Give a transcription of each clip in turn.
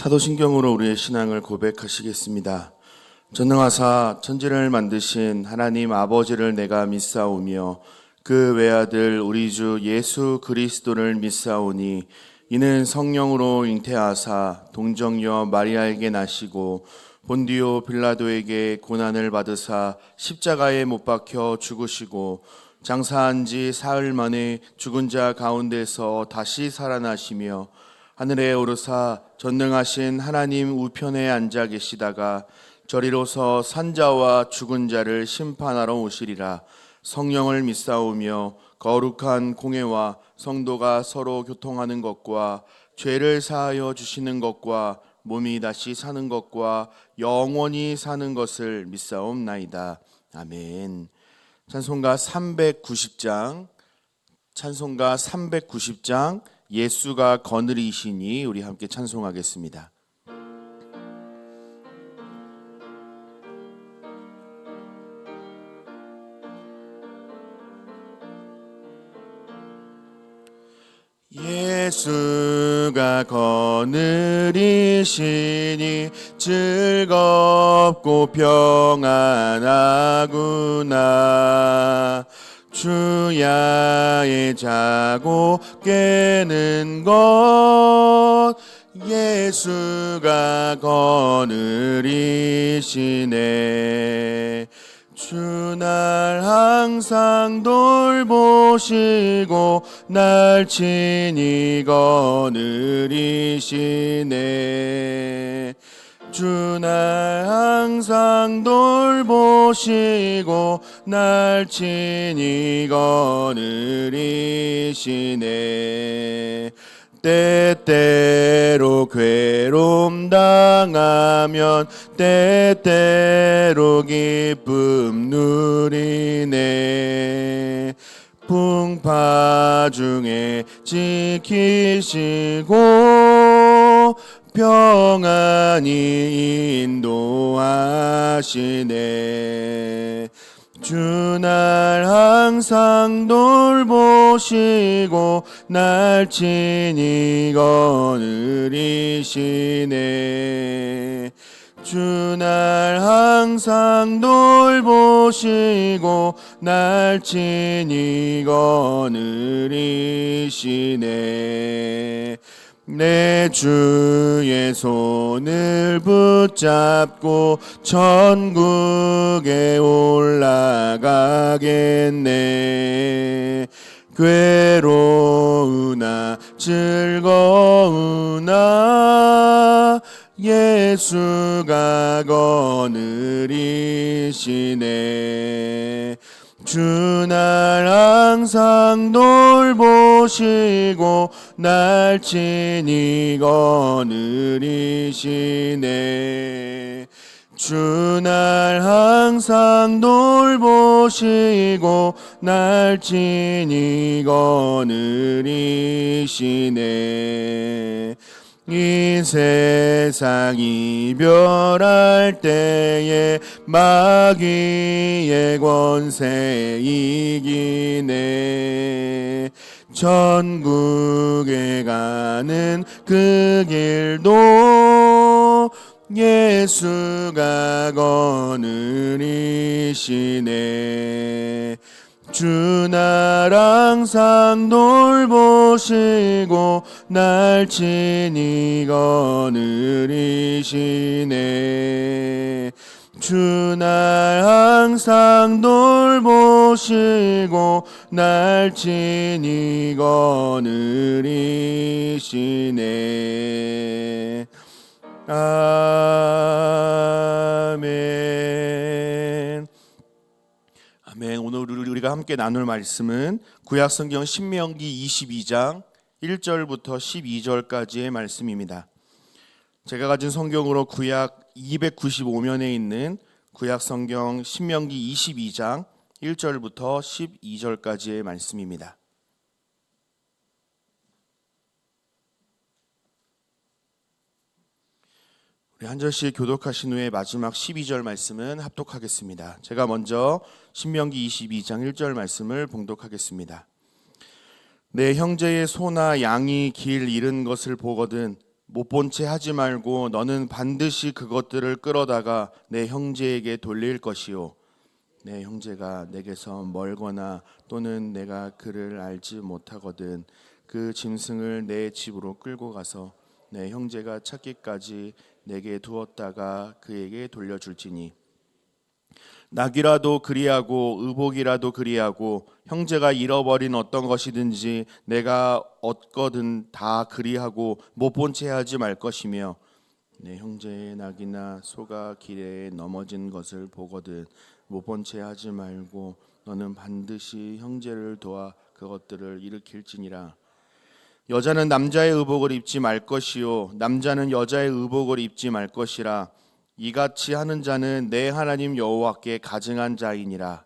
사도신경으로 우리의 신앙을 고백하시겠습니다. 전능하사 천지를 만드신 하나님 아버지를 내가 믿사오며 그 외아들 우리 주 예수 그리스도를 믿사오니 이는 성령으로 잉태하사 동정녀 마리아에게 나시고 본디오 빌라도에게 고난을 받으사 십자가에 못 박혀 죽으시고 장사한 지 사흘 만에 죽은 자 가운데서 다시 살아나시며 하늘에 오르사 전능하신 하나님 우편에 앉아 계시다가 저리로서 산자와 죽은 자를 심판하러 오시리라. 성령을 믿사오며 거룩한 공회와 성도가 서로 교통하는 것과 죄를 사하여 주시는 것과 몸이 다시 사는 것과 영원히 사는 것을 믿사옵나이다. 아멘. 찬송가 390장 예수가 거느리시니 우리 함께 찬송하겠습니다. 예수가 거느리시니 즐겁고 평안하구나. 주야에 자고 깨는 것 예수가 거느리시네. 주 날 항상 돌보시고 날 친히 거느리시네. 주 날 항상 돌보시고 날 친히 거느리시네. 때때로 괴로움 당하면 때때로 기쁨 누리네. 풍파 중에 지키시고 평안히 인도하시네. 주 날 항상 돌보시고 날 친히 거느리시네. 주 날 항상 돌보시고 날 친히 거느리시네. 내 주의 손을 붙잡고 천국에 올라가겠네. 괴로우나 즐거우나 예수가 거느리시네. 주 날 항상 돌보시고 날 친히 거느리시네. 주 날 항상 돌보시고 날 친히 거느리시네. 이 세상 이별할 때에 마귀의 권세 이기네. 천국에 가는 그 길도 예수가 거느리시네. 주 날 항상 돌보시고 날 친히 거느리시네. 주 날 항상 돌보시고 날 친히 거느리시네. 아멘. 아멘. 오늘 우리가 함께 나눌 말씀은 구약성경 신명기 22장 1절부터 12절까지의 말씀입니다. 제가 가진 성경으로 구약 295면에 있는 구약성경 신명기 22장 1절부터 12절까지의 말씀입니다. 우리 한 절씩 교독하신 후에 마지막 12절 말씀은 합독하겠습니다. 제가 먼저 신명기 22장 1절 말씀을 봉독하겠습니다. 내 형제의 소나 양이 길 잃은 것을 보거든 못 본 채 하지 말고 너는 반드시 그것들을 끌어다가 내 형제에게 돌릴 것이요 내 형제가 내게서 멀거나 또는 내가 그를 알지 못하거든 그 짐승을 내 집으로 끌고 가서 내 형제가 찾기까지 내게 두었다가 그에게 돌려줄지니 낙이라도 그리하고 의복이라도 그리하고 형제가 잃어버린 어떤 것이든지 내가 얻거든 다 그리하고 못 본 채 하지 말 것이며 내 형제의 낙이나 소가 길에 넘어진 것을 보거든 못 본 채 하지 말고 너는 반드시 형제를 도와 그것들을 일으킬지니라. 여자는 남자의 의복을 입지 말 것이요 남자는 여자의 의복을 입지 말 것이라. 이같이 하는 자는 내 하나님 여호와께 가증한 자이니라.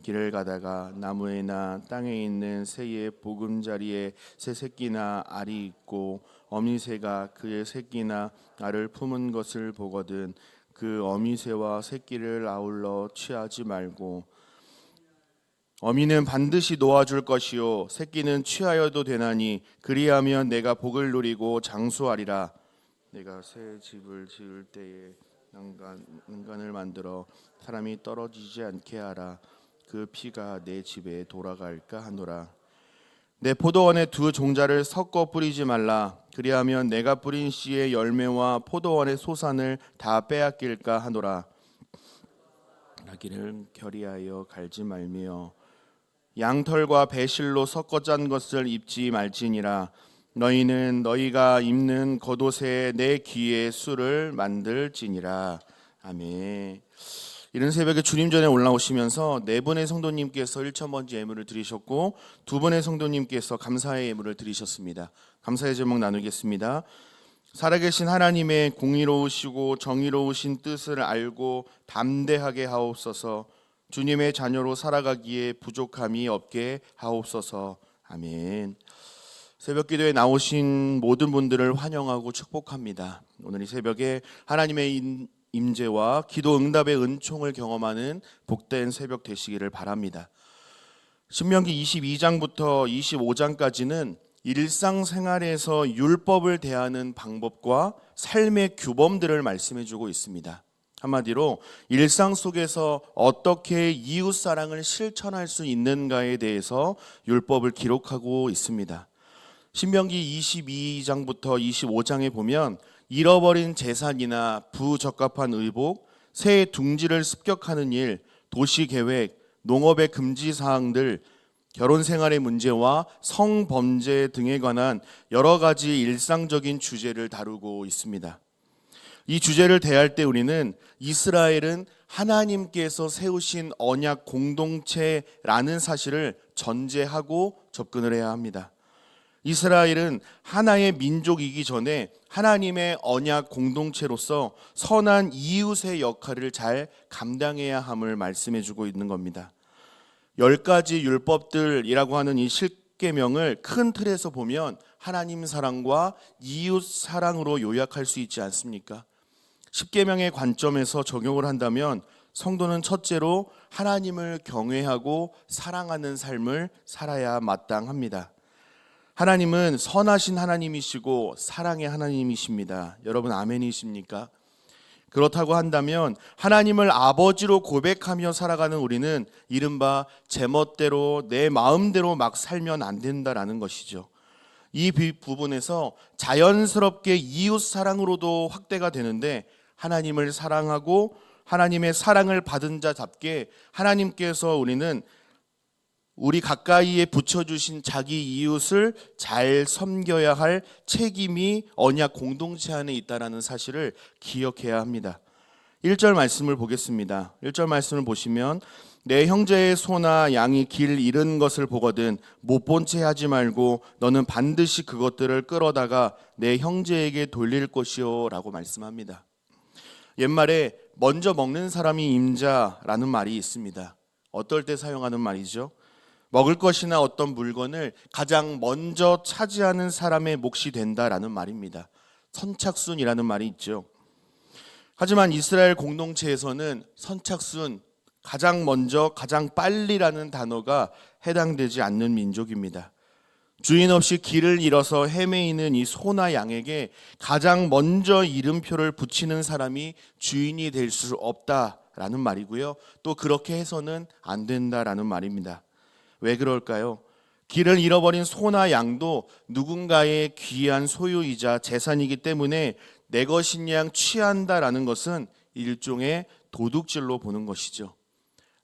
길을 가다가 나무에나 땅에 있는 새의 보금자리에 새 새끼나 알이 있고 어미새가 그의 새끼나 알을 품은 것을 보거든 그 어미새와 새끼를 아울러 취하지 말고 어미는 반드시 놓아줄 것이요 새끼는 취하여도 되나니 그리하면 내가 복을 누리고 장수하리라. 내가 새 집을 지을 때에 난간을 만들어 사람이 떨어지지 않게 하라. 그 피가 내 집에 돌아갈까 하노라. 내 포도원에 두 종자를 섞어 뿌리지 말라. 그리하면 내가 뿌린 씨의 열매와 포도원의 소산을 다 빼앗길까 하노라. 나귀를 결의하여 갈지 말며 양털과 배실로 섞어 짠 것을 입지 말지니라. 너희는 너희가 입는 겉옷에 내 귀에 술을 만들지니라. 아멘. 이른 새벽에 주님 전에 올라오시면서 네 분의 성도님께서 1,000번째 예물을 드리셨고 두 분의 성도님께서 감사의 예물을 드리셨습니다. 감사의 제목 나누겠습니다. 살아계신 하나님의 공의로우시고 정의로우신 뜻을 알고 담대하게 하옵소서. 주님의 자녀로 살아가기에 부족함이 없게 하옵소서. 아멘. 새벽기도에 나오신 모든 분들을 환영하고 축복합니다. 오늘 이 새벽에 하나님의 임재와 기도 응답의 은총을 경험하는 복된 새벽 되시기를 바랍니다. 신명기 22장부터 25장까지는 일상생활에서 율법을 대하는 방법과 삶의 규범들을 말씀해주고 있습니다. 한마디로 일상 속에서 어떻게 이웃사랑을 실천할 수 있는가에 대해서 율법을 기록하고 있습니다. 신명기 22장부터 25장에 보면 잃어버린 재산이나 부적합한 의복, 새의 둥지를 습격하는 일, 도시계획, 농업의 금지사항들, 결혼생활의 문제와 성범죄 등에 관한 여러 가지 일상적인 주제를 다루고 있습니다. 이 주제를 대할 때 우리는 이스라엘은 하나님께서 세우신 언약 공동체라는 사실을 전제하고 접근을 해야 합니다. 이스라엘은 하나의 민족이기 전에 하나님의 언약 공동체로서 선한 이웃의 역할을 잘 감당해야 함을 말씀해주고 있는 겁니다. 10가지 율법들이라고 하는 이 십계명을 큰 틀에서 보면 하나님 사랑과 이웃 사랑으로 요약할 수 있지 않습니까? 십계명의 관점에서 적용을 한다면 성도는 첫째로 하나님을 경외하고 사랑하는 삶을 살아야 마땅합니다. 하나님은 선하신 하나님이시고 사랑의 하나님이십니다. 여러분 아멘이십니까? 그렇다고 한다면 하나님을 아버지로 고백하며 살아가는 우리는 이른바 제멋대로 내 마음대로 막 살면 안 된다라는 것이죠. 이 부분에서 자연스럽게 이웃 사랑으로도 확대가 되는데 하나님을 사랑하고 하나님의 사랑을 받은 자답게 하나님께서 우리 가까이에 붙여주신 자기 이웃을 잘 섬겨야 할 책임이 언약 공동체 안에 있다는 사실을 기억해야 합니다. 1절 말씀을 보겠습니다. 1절 말씀을 보시면 내 형제의 소나 양이 길 잃은 것을 보거든 못 본 채 하지 말고 너는 반드시 그것들을 끌어다가 내 형제에게 돌릴 것이요 라고 말씀합니다. 옛말에 먼저 먹는 사람이 임자라는 말이 있습니다. 어떨 때 사용하는 말이죠? 먹을 것이나 어떤 물건을 가장 먼저 차지하는 사람의 몫이 된다라는 말입니다. 선착순이라는 말이 있죠. 하지만 이스라엘 공동체에서는 선착순, 가장 먼저, 가장 빨리라는 단어가 해당되지 않는 민족입니다. 주인 없이 길을 잃어서 헤매이는 이 소나 양에게 가장 먼저 이름표를 붙이는 사람이 주인이 될 수 없다라는 말이고요. 또 그렇게 해서는 안 된다라는 말입니다. 왜 그럴까요? 길을 잃어버린 소나 양도 누군가의 귀한 소유이자 재산이기 때문에 내 것인 양 취한다라는 것은 일종의 도둑질로 보는 것이죠.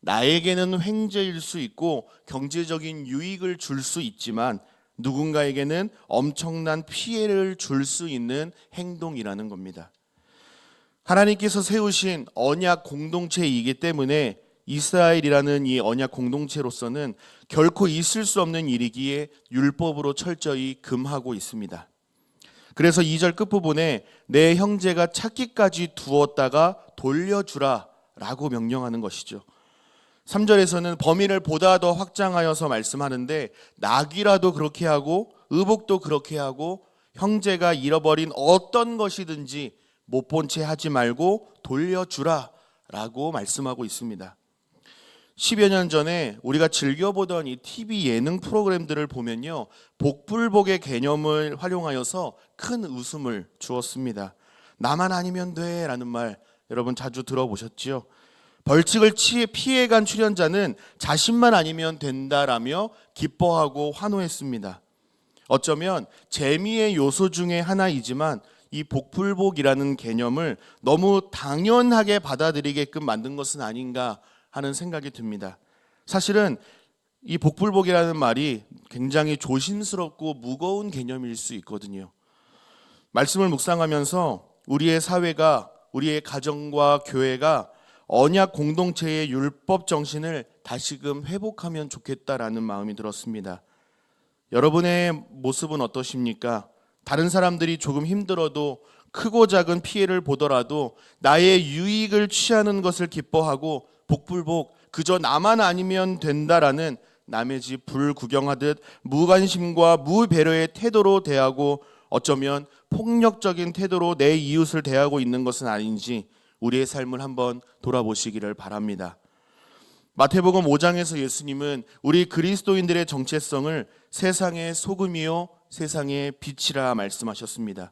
나에게는 횡재일 수 있고 경제적인 유익을 줄 수 있지만 누군가에게는 엄청난 피해를 줄 수 있는 행동이라는 겁니다. 하나님께서 세우신 언약 공동체이기 때문에 이스라엘이라는 이 언약 공동체로서는 결코 있을 수 없는 일이기에 율법으로 철저히 금하고 있습니다. 그래서 2절 끝부분에 내 형제가 찾기까지 두었다가 돌려주라 라고 명령하는 것이죠. 3절에서는 범위를 보다 더 확장하여서 말씀하는데 낙이라도 그렇게 하고 의복도 그렇게 하고 형제가 잃어버린 어떤 것이든지 못 본 채 하지 말고 돌려주라 라고 말씀하고 있습니다. 10여 년 전에 우리가 즐겨보던 이 TV 예능 프로그램들을 보면요, 복불복의 개념을 활용하여서 큰 웃음을 주었습니다. 나만 아니면 돼 라는 말 여러분 자주 들어보셨지요? 벌칙을 피해간 출연자는 자신만 아니면 된다라며 기뻐하고 환호했습니다. 어쩌면 재미의 요소 중에 하나이지만 이 복불복이라는 개념을 너무 당연하게 받아들이게끔 만든 것은 아닌가 하는 생각이 듭니다. 사실은 이 복불복이라는 말이 굉장히 조심스럽고 무거운 개념일 수 있거든요. 말씀을 묵상하면서 우리의 사회가, 우리의 가정과 교회가 언약 공동체의 율법 정신을 다시금 회복하면 좋겠다라는 마음이 들었습니다. 여러분의 모습은 어떠십니까? 다른 사람들이 조금 힘들어도 크고 작은 피해를 보더라도 나의 유익을 취하는 것을 기뻐하고 복불복, 그저 나만 아니면 된다라는 남의 집 불구경하듯 무관심과 무배려의 태도로 대하고 어쩌면 폭력적인 태도로 내 이웃을 대하고 있는 것은 아닌지 우리의 삶을 한번 돌아보시기를 바랍니다. 마태복음 5장에서 예수님은 우리 그리스도인들의 정체성을 세상의 소금이요 세상의 빛이라 말씀하셨습니다.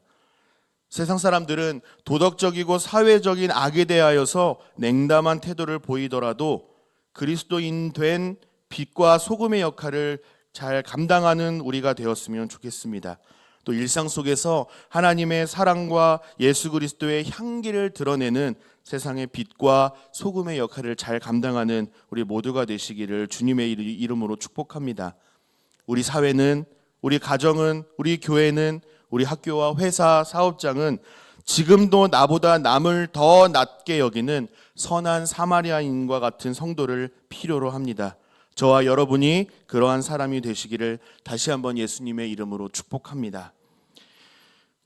세상 사람들은 도덕적이고 사회적인 악에 대하여서 냉담한 태도를 보이더라도 그리스도인 된 빛과 소금의 역할을 잘 감당하는 우리가 되었으면 좋겠습니다. 또 일상 속에서 하나님의 사랑과 예수 그리스도의 향기를 드러내는 세상의 빛과 소금의 역할을 잘 감당하는 우리 모두가 되시기를 주님의 이름으로 축복합니다. 우리 사회는, 우리 가정은, 우리 교회는, 우리 학교와 회사, 사업장은 지금도 나보다 남을 더 낮게 여기는 선한 사마리아인과 같은 성도를 필요로 합니다. 저와 여러분이 그러한 사람이 되시기를 다시 한번 예수님의 이름으로 축복합니다.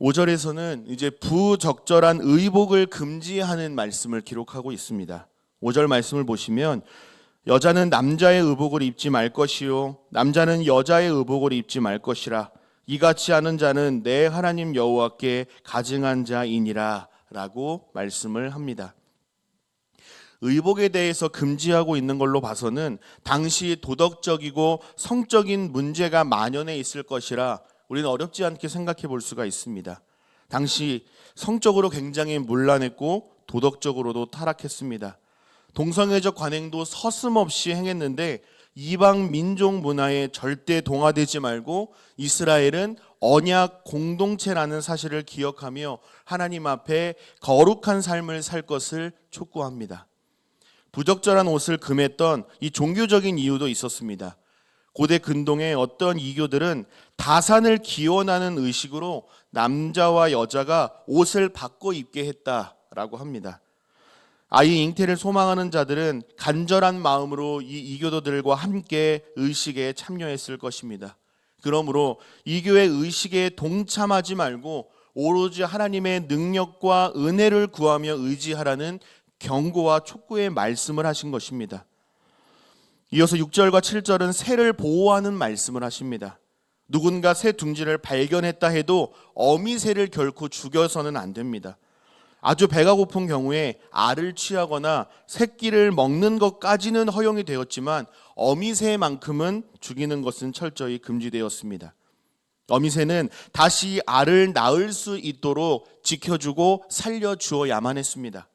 5절에서는 이제 부적절한 의복을 금지하는 말씀을 기록하고 있습니다. 5절 말씀을 보시면 여자는 남자의 의복을 입지 말 것이요 남자는 여자의 의복을 입지 말 것이라 이같이 하는 자는 내 하나님 여호와께 가증한 자이니라 라고 말씀을 합니다. 의복에 대해서 금지하고 있는 걸로 봐서는 당시 도덕적이고 성적인 문제가 만연해 있을 것이라 우리는 어렵지 않게 생각해 볼 수가 있습니다. 당시 성적으로 굉장히 문란했고 도덕적으로도 타락했습니다. 동성애적 관행도 서슴없이 행했는데 이방 민족 문화에 절대 동화되지 말고 이스라엘은 언약 공동체라는 사실을 기억하며 하나님 앞에 거룩한 삶을 살 것을 촉구합니다. 부적절한 옷을 금했던 이 종교적인 이유도 있었습니다. 고대 근동의 어떤 이교들은 다산을 기원하는 의식으로 남자와 여자가 옷을 바꿔 입게 했다라고 합니다. 아이 잉태를 소망하는 자들은 간절한 마음으로 이 이교도들과 함께 의식에 참여했을 것입니다. 그러므로 이교의 의식에 동참하지 말고 오로지 하나님의 능력과 은혜를 구하며 의지하라는 경고와 촉구의 말씀을 하신 것입니다. 이어서 6절과 7절은 새를 보호하는 말씀을 하십니다. 누군가 새 둥지를 발견했다 해도 어미새를 결코 죽여서는 안 됩니다. 아주 배가 고픈 경우에 알을 취하거나 새끼를 먹는 것까지는 허용이 되었지만 어미새만큼은 죽이는 것은 철저히 금지되었습니다. 어미새는 다시 알을 낳을 수 있도록 지켜주고 살려주어야만 했습니다.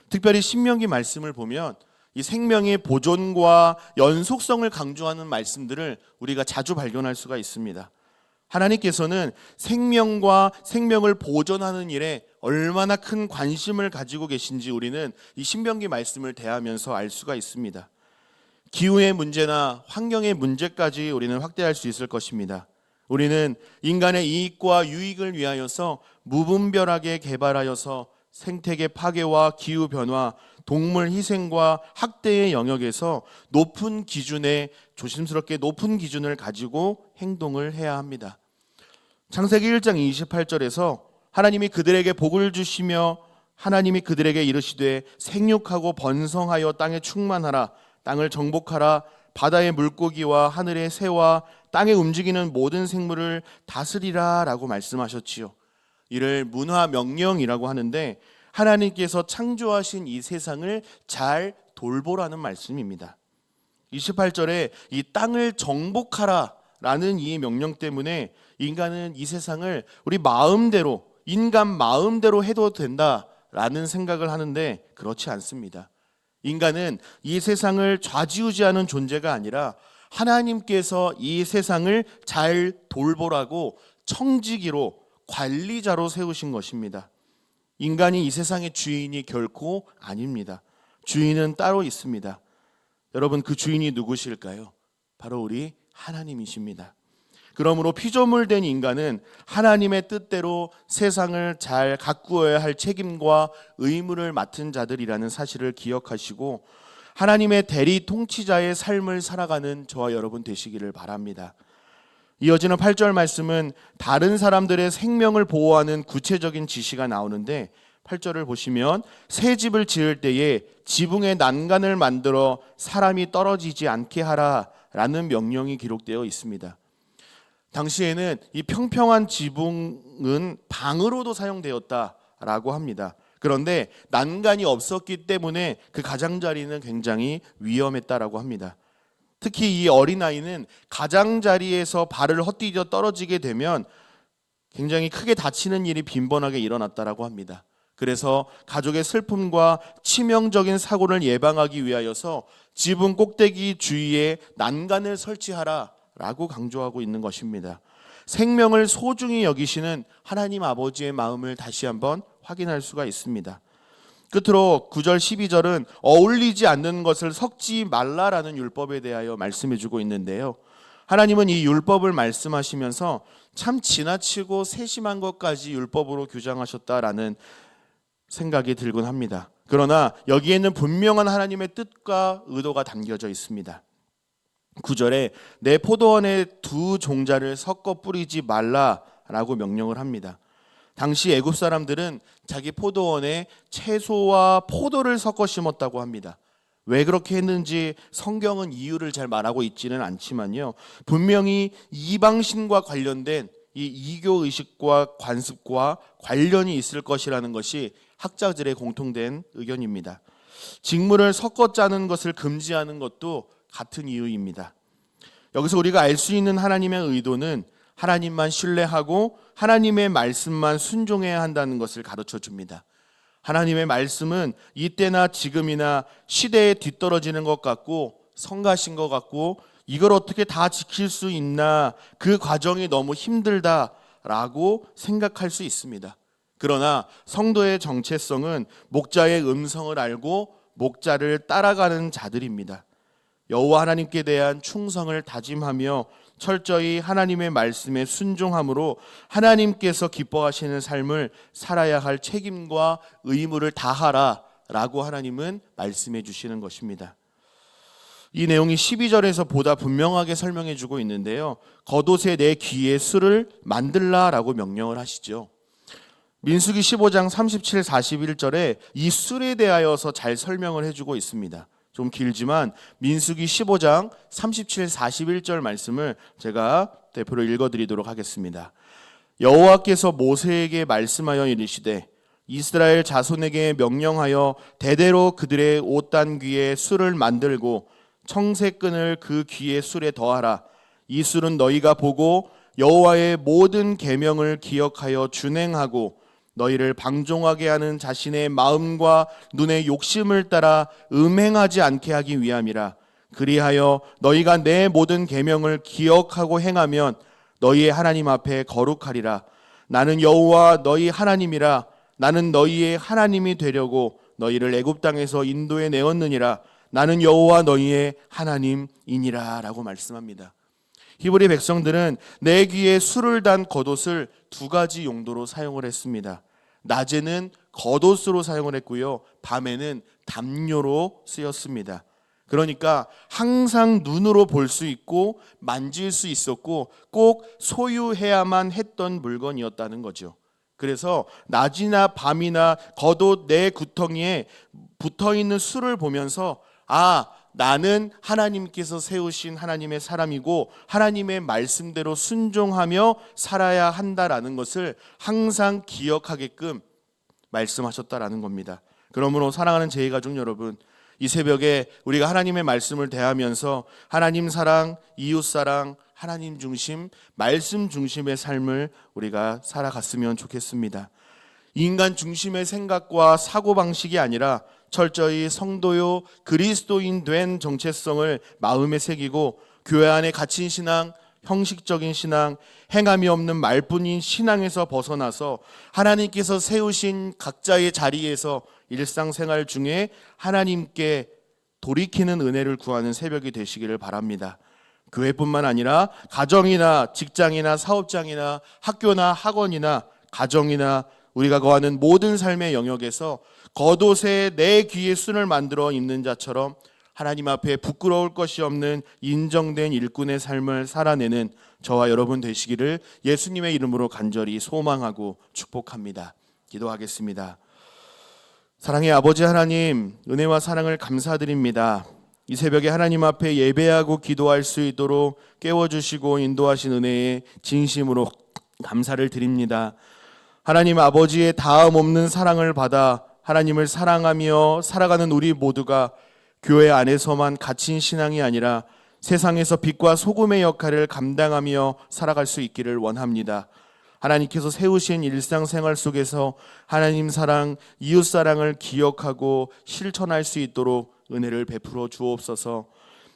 특별히 신명기 말씀을 보면 이 생명의 보존과 연속성을 강조하는 말씀들을 우리가 자주 발견할 수가 있습니다. 하나님께서는 생명과 생명을 보존하는 일에 얼마나 큰 관심을 가지고 계신지 우리는 이 신명기 말씀을 대하면서 알 수가 있습니다. 기후의 문제나 환경의 문제까지 우리는 확대할 수 있을 것입니다. 우리는 인간의 이익과 유익을 위하여서 무분별하게 개발하여서 생태계 파괴와 기후 변화, 동물 희생과 학대의 영역에서 높은 기준에 조심스럽게 높은 기준을 가지고 행동을 해야 합니다. 창세기 1장 28절에서 하나님이 그들에게 복을 주시며 하나님이 그들에게 이르시되 생육하고 번성하여 땅에 충만하라, 땅을 정복하라, 바다의 물고기와 하늘의 새와 땅에 움직이는 모든 생물을 다스리라 라고 말씀하셨지요. 이를 문화 명령이라고 하는데 하나님께서 창조하신 이 세상을 잘 돌보라는 말씀입니다. 28절에 이 땅을 정복하라 라는 이 명령 때문에 인간은 이 세상을 우리 마음대로, 인간 마음대로 해도 된다라는 생각을 하는데 그렇지 않습니다. 인간은 이 세상을 좌지우지하는 존재가 아니라 하나님께서 이 세상을 잘 돌보라고 청지기로, 관리자로 세우신 것입니다. 인간이 이 세상의 주인이 결코 아닙니다. 주인은 따로 있습니다. 여러분, 그 주인이 누구실까요? 바로 우리 하나님이십니다. 그러므로 피조물된 인간은 하나님의 뜻대로 세상을 잘 가꾸어야 할 책임과 의무를 맡은 자들이라는 사실을 기억하시고 하나님의 대리 통치자의 삶을 살아가는 저와 여러분 되시기를 바랍니다. 이어지는 8절 말씀은 다른 사람들의 생명을 보호하는 구체적인 지시가 나오는데 8절을 보시면 새 집을 지을 때에 지붕에 난간을 만들어 사람이 떨어지지 않게 하라 라는 명령이 기록되어 있습니다. 당시에는 이 평평한 지붕은 방으로도 사용되었다라고 합니다. 그런데 난간이 없었기 때문에 그 가장자리는 굉장히 위험했다라고 합니다. 특히 이 어린아이는 가장자리에서 발을 헛디뎌 떨어지게 되면 굉장히 크게 다치는 일이 빈번하게 일어났다라고 합니다. 그래서 가족의 슬픔과 치명적인 사고를 예방하기 위하여서 지붕 꼭대기 주위에 난간을 설치하라라고 강조하고 있는 것입니다. 생명을 소중히 여기시는 하나님 아버지의 마음을 다시 한번 확인할 수가 있습니다. 끝으로 9절 12절은 어울리지 않는 것을 섞지 말라라는 율법에 대하여 말씀해주고 있는데요. 하나님은 이 율법을 말씀하시면서 참 지나치고 세심한 것까지 율법으로 규정하셨다라는 생각이 들곤 합니다. 그러나 여기에는 분명한 하나님의 뜻과 의도가 담겨져 있습니다. 9절에 내 포도원에 두 종자를 섞어 뿌리지 말라라고 명령을 합니다. 당시 애굽 사람들은 자기 포도원에 채소와 포도를 섞어 심었다고 합니다. 왜 그렇게 했는지 성경은 이유를 잘 말하고 있지는 않지만요. 분명히 이방신과 관련된 이 이교 의식과 관습과 관련이 있을 것이라는 것이 학자들의 공통된 의견입니다. 직물을 섞어 짜는 것을 금지하는 것도 같은 이유입니다. 여기서 우리가 알 수 있는 하나님의 의도는 하나님만 신뢰하고 하나님의 말씀만 순종해야 한다는 것을 가르쳐 줍니다. 하나님의 말씀은 이때나 지금이나 시대에 뒤떨어지는 것 같고 성가신 것 같고 이걸 어떻게 다 지킬 수 있나, 그 과정이 너무 힘들다라고 생각할 수 있습니다. 그러나 성도의 정체성은 목자의 음성을 알고 목자를 따라가는 자들입니다. 여호와 하나님께 대한 충성을 다짐하며 철저히 하나님의 말씀에 순종함으로 하나님께서 기뻐하시는 삶을 살아야 할 책임과 의무를 다하라라고 하나님은 말씀해 주시는 것입니다. 이 내용이 12절에서 보다 분명하게 설명해 주고 있는데요. 겉옷에 내 귀에 술을 만들라라고 명령을 하시죠. 민수기 15장 37, 41절에 이 술에 대하여서 잘 설명을 해주고 있습니다. 좀 길지만 민수기 15장 37, 41절 말씀을 제가 대표로 읽어드리도록 하겠습니다. 여호와께서 모세에게 말씀하여 이르시되 이스라엘 자손에게 명령하여 대대로 그들의 옷단 귀에 술을 만들고 청색끈을 그 귀에 술에 더하라. 이 술은 너희가 보고 여호와의 모든 계명을 기억하여 준행하고 너희를 방종하게 하는 자신의 마음과 눈의 욕심을 따라 음행하지 않게 하기 위함이라. 그리하여 너희가 내 모든 계명을 기억하고 행하면 너희의 하나님 앞에 거룩하리라. 나는 여호와 너희 하나님이라. 나는 너희의 하나님이 되려고 너희를 애굽 땅에서 인도해 내었느니라. 나는 여호와 너희의 하나님이니라 라고 말씀합니다. 히브리 백성들은 내 귀에 술을 단 겉옷을 두 가지 용도로 사용을 했습니다. 낮에는 겉옷으로 사용을 했고요, 밤에는 담요로 쓰였습니다. 그러니까 항상 눈으로 볼 수 있고 만질 수 있었고 꼭 소유해야만 했던 물건이었다는 거죠. 그래서 낮이나 밤이나 겉옷 내 구덩이에 붙어있는 술을 보면서 나는 하나님께서 세우신 하나님의 사람이고 하나님의 말씀대로 순종하며 살아야 한다라는 것을 항상 기억하게끔 말씀하셨다라는 겁니다. 그러므로 사랑하는 제2가족 여러분, 이 새벽에 우리가 하나님의 말씀을 대하면서 하나님 사랑, 이웃 사랑, 하나님 중심, 말씀 중심의 삶을 우리가 살아갔으면 좋겠습니다. 인간 중심의 생각과 사고방식이 아니라 철저히 성도요 그리스도인 된 정체성을 마음에 새기고 교회 안에 갇힌 신앙, 형식적인 신앙, 행함이 없는 말뿐인 신앙에서 벗어나서 하나님께서 세우신 각자의 자리에서 일상생활 중에 하나님께 돌이키는 은혜를 구하는 새벽이 되시기를 바랍니다. 교회뿐만 아니라 가정이나 직장이나 사업장이나 학교나 학원이나 가정이나 우리가 거하는 모든 삶의 영역에서 겉옷에 내 귀에 순을 만들어 입는 자처럼 하나님 앞에 부끄러울 것이 없는 인정된 일꾼의 삶을 살아내는 저와 여러분 되시기를 예수님의 이름으로 간절히 소망하고 축복합니다. 기도하겠습니다. 사랑의 아버지 하나님, 은혜와 사랑을 감사드립니다. 이 새벽에 하나님 앞에 예배하고 기도할 수 있도록 깨워주시고 인도하신 은혜에 진심으로 감사를 드립니다. 하나님 아버지의 다음 없는 사랑을 받아 하나님을 사랑하며 살아가는 우리 모두가 교회 안에서만 갇힌 신앙이 아니라 세상에서 빛과 소금의 역할을 감당하며 살아갈 수 있기를 원합니다. 하나님께서 세우신 일상생활 속에서 하나님 사랑, 이웃 사랑을 기억하고 실천할 수 있도록 은혜를 베풀어 주옵소서.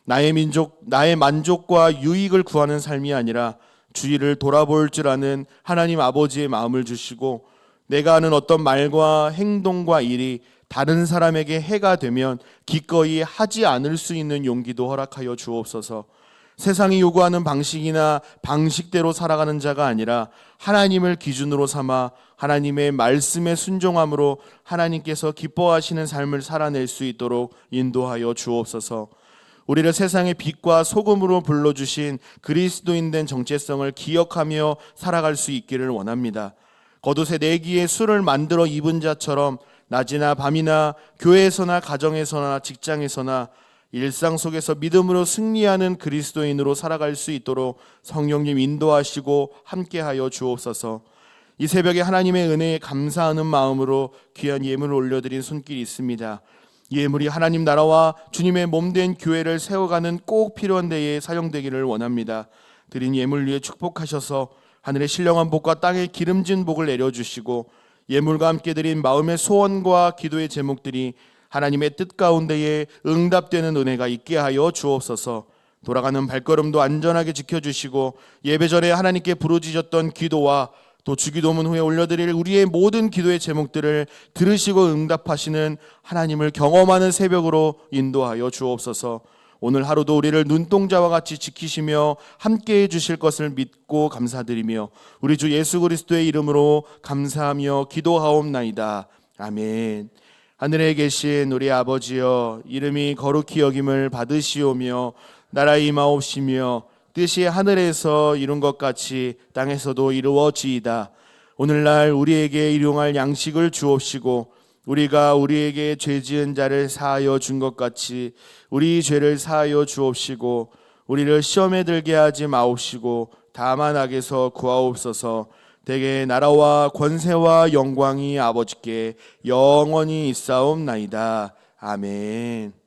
나의 만족과 유익을 구하는 삶이 아니라 주위를 돌아볼 줄 아는 하나님 아버지의 마음을 주시고 내가 하는 어떤 말과 행동과 일이 다른 사람에게 해가 되면 기꺼이 하지 않을 수 있는 용기도 허락하여 주옵소서. 세상이 요구하는 방식이나 방식대로 살아가는 자가 아니라 하나님을 기준으로 삼아 하나님의 말씀에 순종함으로 하나님께서 기뻐하시는 삶을 살아낼 수 있도록 인도하여 주옵소서. 우리를 세상의 빛과 소금으로 불러주신 그리스도인 된 정체성을 기억하며 살아갈 수 있기를 원합니다. 겉옷에 내 귀에 술을 만들어 입은 자처럼 낮이나 밤이나 교회에서나 가정에서나 직장에서나 일상 속에서 믿음으로 승리하는 그리스도인으로 살아갈 수 있도록 성령님 인도하시고 함께하여 주옵소서. 이 새벽에 하나님의 은혜에 감사하는 마음으로 귀한 예물을 올려드린 손길이 있습니다. 이 예물이 하나님 나라와 주님의 몸된 교회를 세워가는 꼭 필요한 데에 사용되기를 원합니다. 드린 예물 위에 축복하셔서 하늘의 신령한 복과 땅의 기름진 복을 내려주시고 예물과 함께 드린 마음의 소원과 기도의 제목들이 하나님의 뜻 가운데에 응답되는 은혜가 있게 하여 주옵소서. 돌아가는 발걸음도 안전하게 지켜주시고 예배 전에 하나님께 부르짖었던 기도와 또 주기도문 후에 올려드릴 우리의 모든 기도의 제목들을 들으시고 응답하시는 하나님을 경험하는 새벽으로 인도하여 주옵소서. 오늘 하루도 우리를 눈동자와 같이 지키시며 함께해 주실 것을 믿고 감사드리며 우리 주 예수 그리스도의 이름으로 감사하며 기도하옵나이다. 아멘. 하늘에 계신 우리 아버지여, 이름이 거룩히 여김을 받으시오며 나라 임하옵시며 뜻이 하늘에서 이룬 것 같이 땅에서도 이루어지이다. 오늘날 우리에게 일용할 양식을 주옵시고 우리가 우리에게 죄 지은 자를 사하여 준 것 같이 우리 죄를 사하여 주옵시고 우리를 시험에 들게 하지 마옵시고 다만 악에서 구하옵소서. 대개 나라와 권세와 영광이 아버지께 영원히 있사옵나이다. 아멘.